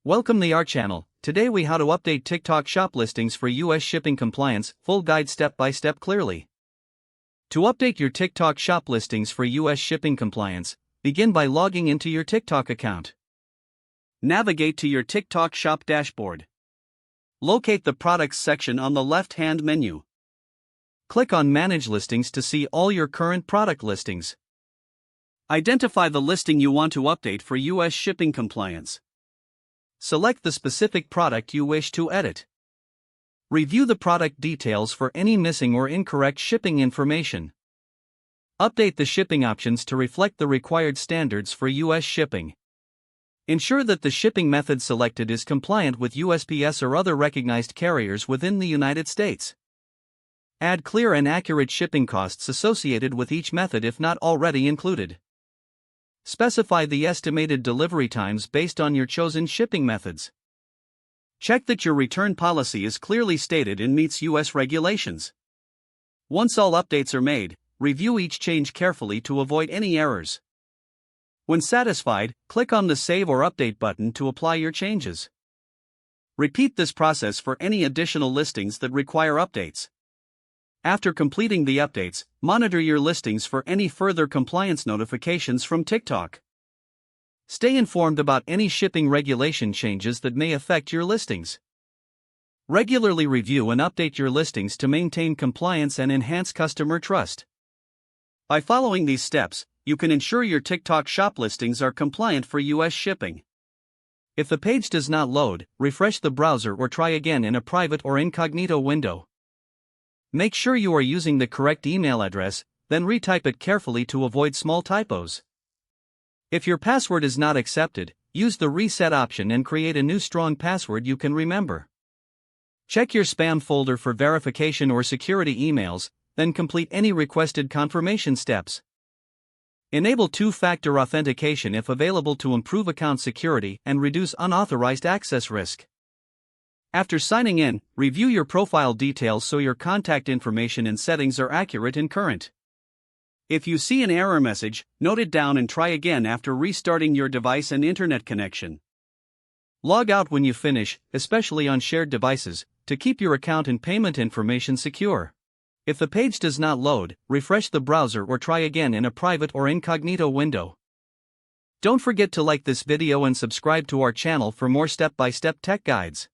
Welcome to our channel. Today we how to update TikTok shop listings for US shipping compliance, full guide step by step clearly. To update your TikTok shop listings for US shipping compliance, begin by logging into your TikTok account. Navigate to your TikTok shop dashboard. Locate the products section on the left-hand menu. Click on Manage Listings to see all your current product listings. Identify the listing you want to update for US shipping compliance. Select the specific product you wish to edit. Review the product details for any missing or incorrect shipping information. Update the shipping options to reflect the required standards for US shipping. Ensure that the shipping method selected is compliant with USPS or other recognized carriers within the United States. Add clear and accurate shipping costs associated with each method if not already included. Specify the estimated delivery times based on your chosen shipping methods. Check that your return policy is clearly stated and meets US regulations. Once all updates are made, review each change carefully to avoid any errors. When satisfied, click on the Save or Update button to apply your changes. Repeat this process for any additional listings that require updates. After completing the updates, monitor your listings for any further compliance notifications from TikTok. Stay informed about any shipping regulation changes that may affect your listings. Regularly review and update your listings to maintain compliance and enhance customer trust. By following these steps, you can ensure your TikTok shop listings are compliant for US shipping. If the page does not load, refresh the browser or try again in a private or incognito window. Make sure you are using the correct email address, then retype it carefully to avoid small typos. If your password is not accepted, use the reset option and create a new strong password you can remember. Check your spam folder for verification or security emails, then complete any requested confirmation steps. Enable two-factor authentication if available to improve account security and reduce unauthorized access risk. After signing in, review your profile details so your contact information and settings are accurate and current. If you see an error message, note it down and try again after restarting your device and internet connection. Log out when you finish, especially on shared devices, to keep your account and payment information secure. If the page does not load, refresh the browser or try again in a private or incognito window. Don't forget to like this video and subscribe to our channel for more step-by-step tech guides.